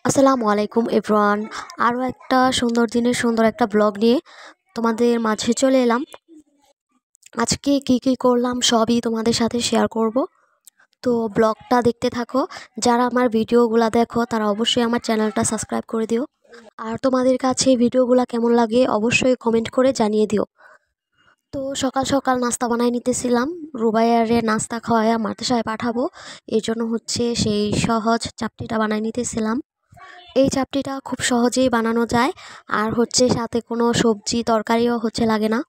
আসসালামু আলাইকুম এভরিওয়ান। আরও একটা সুন্দর দিনের সুন্দর একটা ব্লগ নিয়ে তোমাদের মাঝে চলে এলাম। আজকে কি কি করলাম সবই তোমাদের সাথে শেয়ার করব। তো ব্লগটা দেখতে থাকো। যারা আমার ভিডিওগুলো দেখো তারা অবশ্যই আমার চ্যানেলটা সাবস্ক্রাইব করে দিও। আর তোমাদের কাছে ভিডিওগুলো কেমন লাগে অবশ্যই কমেন্ট করে জানিয়ে দিও। তো সকাল সকাল নাস্তা বানাই নিতেছিলাম। রুবাইয়ারে নাস্তা খাওয়ায়া মাদ্রাসায় পাঠাবো, এই জন্য হচ্ছে সেই সহজ চাপটিটা বানাই নিতেছিলাম। এই চাপটিটা খুব সহজেই বানানো যায়, আর হচ্ছে সাথে কোনো সবজি তরকারিও হচ্ছে লাগে না।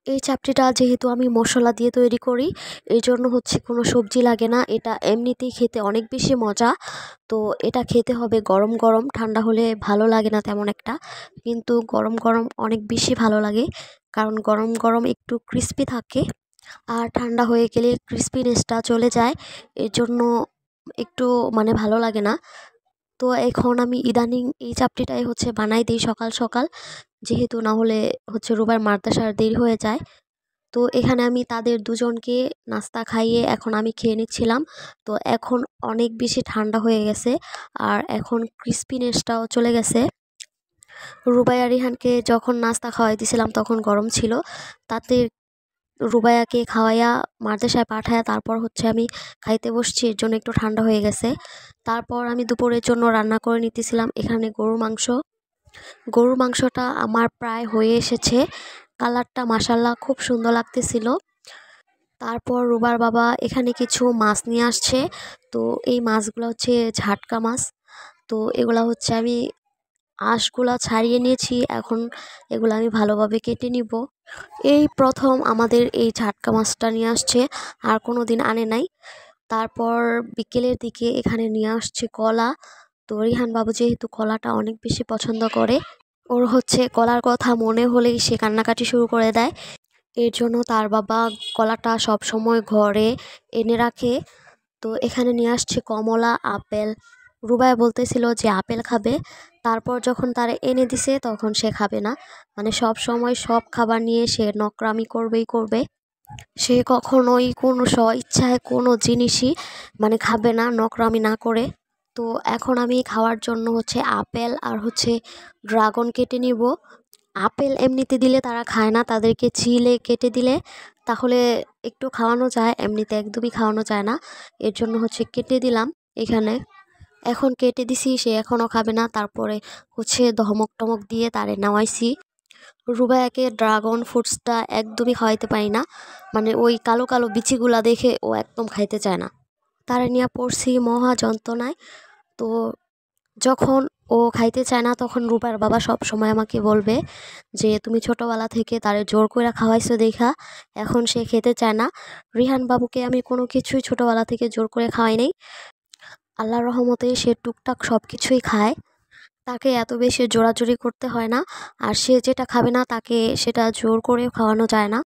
এই চাপটিটা যেহেতু আমি মশলা দিয়ে তৈরি করি, এই জন্য হচ্ছে কোনো সবজি লাগে না। এটা এমনিতেই খেতে অনেক বেশি মজা। তো এটা খেতে হবে গরম গরম, ঠান্ডা হলে ভালো লাগে না তেমন একটা, কিন্তু গরম গরম অনেক বেশি ভালো লাগে, কারণ গরম গরম একটু ক্রিস্পি থাকে। আর ঠান্ডা হয়ে গেলে ক্রিস্পিনেসটা চলে যায়, এর জন্য একটু ভালো লাগে না। তো এখন আমি ইদানিং এই চাপটিটাই হচ্ছে বানাই দিই সকাল সকাল, যেহেতু না হলে হচ্ছে রোবার মাদ্রাসার দেরি হয়ে যায়। তো এখানে আমি তাদের দুজনকে নাস্তা খাইয়ে এখন আমি খেয়ে নিচ্ছিলাম। তো এখন অনেক বেশি ঠান্ডা হয়ে গেছে, আর এখন ক্রিস্পিনেসটাও চলে গেছে। রুবাইয়া রিহানকে যখন নাস্তা খাওয়াই দিয়েছিলাম তখন গরম ছিল, তাতে রুবাইয়াকে খাওয়াইয়া মাদ্রাসায় পাঠায়া তারপর হচ্ছে আমি খাইতে বসছি, এর জন্য একটু ঠান্ডা হয়ে গেছে। তারপর আমি দুপুরের জন্য রান্না করে নিতেছিলাম এখানে গরুর মাংস। গরুর মাংসটা আমার প্রায় হয়ে এসেছে, কালারটা মাশাল্লাহ খুব সুন্দর লাগতেছিল। তারপর রুবার বাবা এখানে কিছু মাছ নিয়ে আসছে। তো এই মাছগুলো হচ্ছে ঝাটকা মাছ। তো এগুলা হচ্ছে আমি আঁশগুলা ছাড়িয়ে নিয়েছি, এখন এগুলো আমি ভালোভাবে কেটে নিব। এই প্রথম আমাদের এই ঝাটকা মাছটা নিয়ে আসছে, আর কোনো দিন আনে নাই। তারপর বিকেলের দিকে এখানে নিয়ে আসছে কলা। তো রিহান বাবু যেহেতু কলাটা অনেক বেশি পছন্দ করে, ওর হচ্ছে কলার কথা মনে হলেই সে কান্নাকাটি শুরু করে দেয়। এর জন্য তার বাবা কলাটা সব সময় ঘরে এনে রাখে। তো এখানে নিয়ে আসছে কমলা, আপেল। রুবায়া বলতেছিল যে আপেল খাবে, তারপর যখন তারা এনে দিছে তখন সে খাবে না। সব সময় সব খাবার নিয়ে সে নকরামি করবেই করবে। সে কখনোই কোনো ইচ্ছায় কোনো জিনিসই খাবে না নকরামি না করে। তো এখন আমি খাওয়ার জন্য হচ্ছে আপেল আর হচ্ছে ড্রাগন কেটে নিব। আপেল এমনিতে দিলে তারা খায় না, তাদেরকে ছিলে কেটে দিলে তাহলে একটু খাওয়ানো যায়, এমনিতে একদমই খাওয়ানো যায় না। এর জন্য হচ্ছে কেটে দিলাম এখানে। এখন কেটে দিছি, সে এখনও খাবে না। তারপরে হচ্ছে ধমক টমক দিয়ে তারে নামাইছি। রুবায়াকে ড্রাগন ফ্রুটসটা একদমই খাওয়াইতে পারি না, ওই কালো কালো বিচিগুলা দেখে ও একদম খাইতে চায় না। তারে নিয়ে পড়ছি মহা যন্ত্রণায়। তো যখন ও খাইতে চায় না তখন রূপার বাবা সব সময় আমাকে বলবে যে তুমি ছোটোবেলা থেকে তারে জোর করে খাওয়াইছো দেখা এখন সে খেতে চায় না। রিহান বাবুকে আমি কোনো কিছুই ছোটোবেলা থেকে জোর করে খাওয়াই নাই, আল্লাহর রহমতে সে টুকটাক সব কিছুই খায়। তাকে এত বেশি জোরাজুরি করতে হয় না, আর সে যেটা খাবে না তাকে সেটা জোর করে খাওয়ানো যায় না।